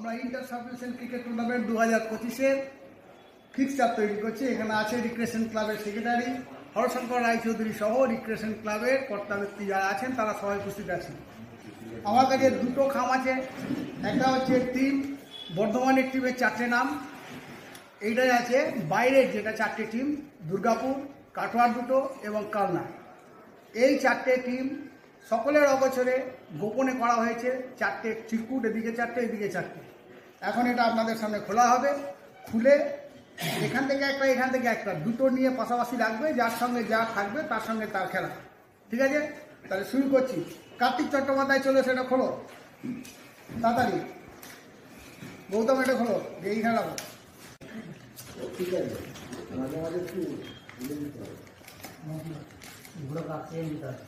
আমরা inter sub division cricket tournament 2025-এর fixture তৈরি করছি। এখানে আছে রিক্রিয়েশন ক্লাবের সেক্রেটারি হরশঙ্কর রায়চৌধুরী সহ রিক্রিয়েশন ক্লাবের কর্তা ব্যক্তি যারা আছেন তারা সবাই উপস্থিত আছেন। আমার কাছে দুটো খাম আছে, একটা হচ্ছে টিম বর্ধমানের টিমের 4টে নাম, এইটাই আছে বাইরের যেটা 4টে টিম দুর্গাপুর, কাটোয়ার দুটো এবং কালনা। এই 4টে টিম সকলের অগোচরে গোপনে করা হয়েছে, 4টে চিরকুট, এদিকে 4টে এদিকে 4টে। এখন এটা আপনাদের সামনে খোলা হবে, খুলে এখান থেকে একটা এখান থেকে একটা দুটো নিয়ে পাশাপাশি রাখবে, যার সঙ্গে যা থাকবে তার সঙ্গে তার খেলা। ঠিক আছে, তাহলে শুরু করছি। কার্তিক চট্টোপাধ্যায় চলে সেটা খোলো তাড়াতাড়ি। গৌতম এটা খোলো, এই খেলাবো। ঠিক আছে, মাঝে মাঝে একটু ঘুরে কাছে নিতে হবে।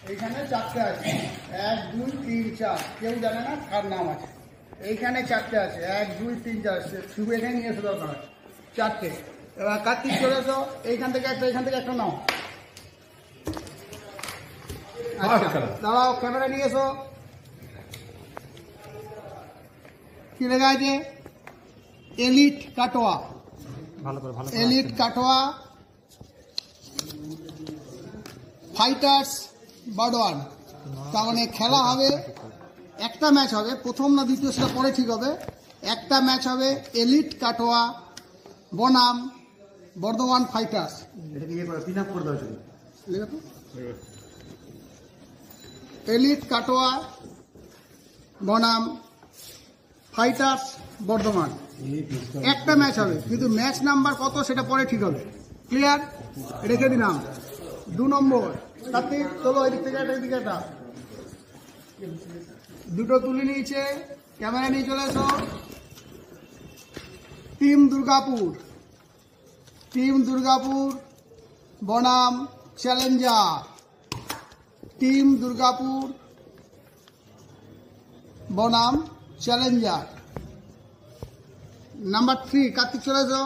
এইখানে 4টে আছে, 1 2 3 4, কেউ জানে না কার নাম আছে। এইখানে 4টে আছে, 1 2 3 4, শুধু এখানে নিয়ে এসে দরকার 4টে। এবার কার্তিক চলে এসো, এইখান থেকে একটা এখান থেকে একটা নাও। দাঁড়াও, ক্যামেরা নিয়ে এসো। কি লেখা আছে? Elite Katwa, elite Katwa fighters বারওয়ান। তার মানে খেলা হবে, একটা ম্যাচ হবে, প্রথম না দ্বিতীয় সেটা পরে ঠিক হবে। একটা ম্যাচ হবে এলিট কাটোয়া বনাম বর্ধমান ফাইটার্স। এলিট কাটোয়া বনাম ফাইটার্স বর্ধমান, একটা ম্যাচ হবে, কিন্তু ম্যাচ নাম্বার কত সেটা পরে ঠিক হবে। ক্লিয়ার? রেখে দিলাম। 2 নম্বর কার্তিক চলো, এদিক থেকে একটা এদিকে একটা, দুটো তুলে নিয়েছে, ক্যামেরা নিয়ে চলে এসো। টিম দুর্গাপুর, টিম দুর্গাপুর বনাম চ্যালেঞ্জার, টিম দুর্গাপুর বনাম চ্যালেঞ্জার। নাম্বার 3 কার্তিক চলে এসো।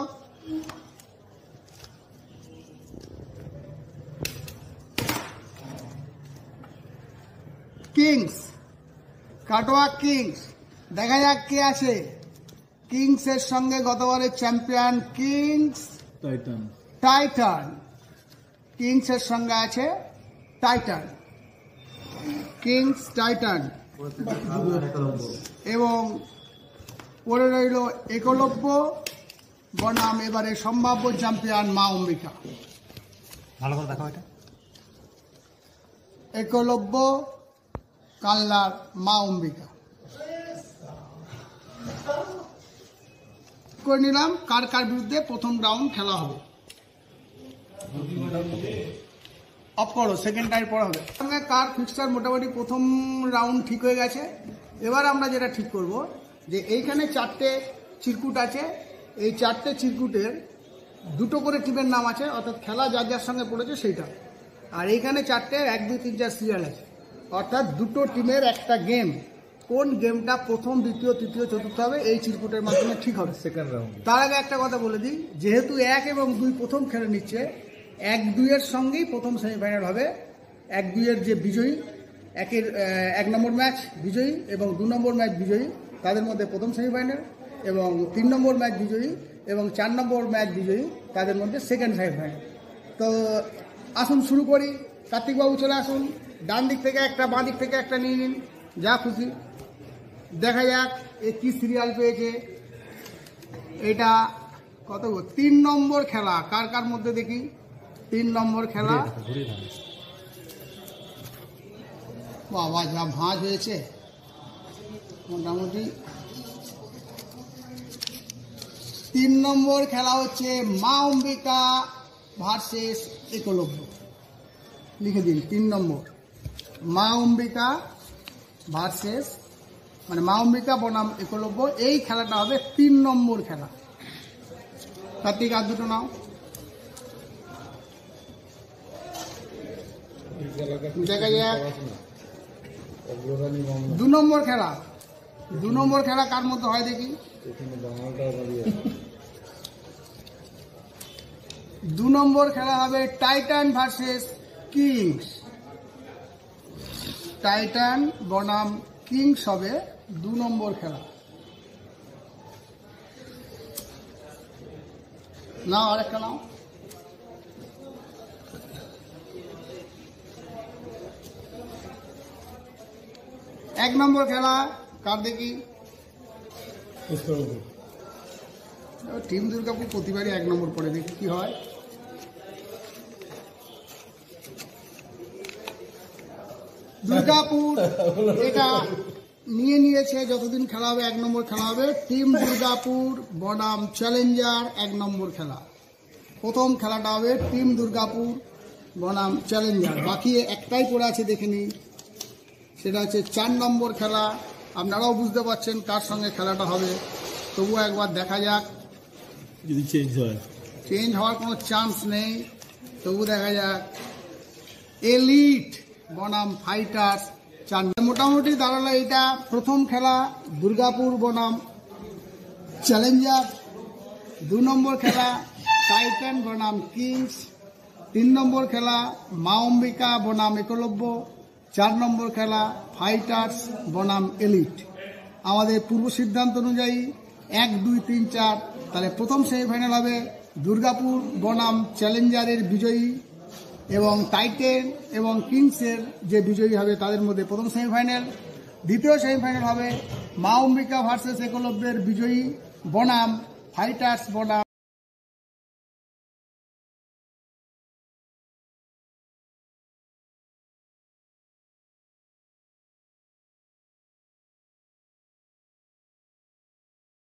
কিংস, কাটোয়া কিংস, দেখা যাক কে আছে। কিংস এর সঙ্গে গতবারের চ্যাম্পিয়ন কিংস টাইটান, কিংস এর সঙ্গে আছে টাইটান, কিংস টাইটান। এবং পরে রইল একলব্য বনাম এবারে সম্ভাব্য চ্যাম্পিয়ন মা অম্বিকা। ভালো করে দেখো, এটা একলব্য কালনার মা অম্বিকা। করে নিলাম কার কার বিরুদ্ধে প্রথম রাউন্ড খেলা হবে। অফ করো, সেকেন্ড টাইম পর হবে। সঙ্গে কার ফিক্সচার মোটামুটি প্রথম রাউন্ড ঠিক হয়ে গেছে। এবার আমরা যেটা ঠিক করব যে এইখানে 4টে চিরকুট আছে, এই 4টে চিরকুটের দুটো করে টিমের নাম আছে, অর্থাৎ খেলা যার যার সঙ্গে পড়েছে সেইটা। আর এইখানে 4টে 1 2 3 4 সিরিয়াল আছে, অর্থাৎ দুটো টিমের একটা গেম। কোন গেমটা প্রথম, দ্বিতীয়, তৃতীয়, চতুর্থ হবে এই চিরকুটের মাধ্যমে ঠিক হবে সেকেন্ড রাউন্ড। তার আগে একটা কথা বলে দিই, যেহেতু 1 এবং 2 প্রথম খেলে নিচ্ছে, 1 2 এর সঙ্গেই প্রথম সেমিফাইনাল হবে। 1 2 এর যে বিজয়ী, 1 নম্বর ম্যাচ বিজয়ী এবং 2 নম্বর ম্যাচ বিজয়ী, তাদের মধ্যে প্রথম সেমিফাইনাল, এবং 3 নম্বর ম্যাচ বিজয়ী এবং 4 নম্বর ম্যাচ বিজয়ী, তাদের মধ্যে সেকেন্ড সেমিফাইনাল। তো আসুন শুরু করি। কার্তিকবাবু চলে আসুন, ডান দিক থেকে একটা, বাঁ দিক থেকে একটা নিয়ে নিন, যা খুশি। দেখা যাক এ কি সিরিয়াল পেয়েছে। এটা কত? 3 নম্বর খেলা। কার কার মধ্যে দেখি 3 নম্বর খেলা। বাবা যা ভাঁজ হয়েছে মোটামুটি। 3 নম্বর খেলা হচ্ছে মা অম্বিকা ভার্সেস একলব্য। লিখে দিন 3 নম্বর মা অম্বিকা ভার্সেস, মানে মা অম্বিকা বনাম একলব্য। এই খেলাটা হবে 3 নম্বর খেলা। কার্তিক আর দুটো নাও। দেখা যাক 2 নম্বর খেলা। 2 নম্বর খেলা কার মধ্যে হয় দেখি। 2 নম্বর খেলা হবে টাইটান ভার্সেস কিংস। টাইটান বনাম কিংস হবে 2 নম্বর খেলা। নাও আরেকটা নাও। এক নম্বর খেলা কার দেখি? টিম দুর্গাপুর প্রতিবারই 1 নম্বর পড়ে, দেখি কি হয়। দুর্গাপুর এটা নিয়েছে, যতদিন খেলা হবে 1 নম্বর খেলা হবে। টিম দুর্গাপুর বনাম চ্যালেঞ্জার 1 নম্বর খেলা। প্রথম খেলাটা হবে টিম দুর্গাপুর বনাম চ্যালেঞ্জার। বাকি একটাই পড়ে আছে, দেখে নিই। সেটা হচ্ছে 4 নম্বর খেলা। আপনারাও বুঝতে পারছেন কার সঙ্গে খেলাটা হবে, তবুও একবার দেখা যাক। যদি চেঞ্জ হওয়ার কোনো চান্স নেই, তবু দেখা যাক। এলিট বনাম ফাইটার্স। মোটামুটি দাঁড়ালো এটা প্রথম খেলা দুর্গাপুর বনাম চ্যালেঞ্জার। 2 নম্বর খেলা টাইটান বনাম কিংস। 3 নম্বর খেলা মা অম্বিকা বনাম একলব্য। 4 নম্বর খেলা ফাইটার্স বনাম এলিট। আমাদের পূর্ব সিদ্ধান্ত অনুযায়ী 1, 2, 3, 4, তাহলে প্রথম সেমিফাইনাল হবে দুর্গাপুর বনাম চ্যালেঞ্জারের বিজয়ী এবং টাইটেন এবং কিংসের যে বিজয়ী হবে তাদের মধ্যে প্রথম সেমিফাইনাল। দ্বিতীয় সেমিফাইনাল হবে মা অম্বিকা ভার্সেস একলব্যের বিজয়ী বনাম ফাইটার্স বনাম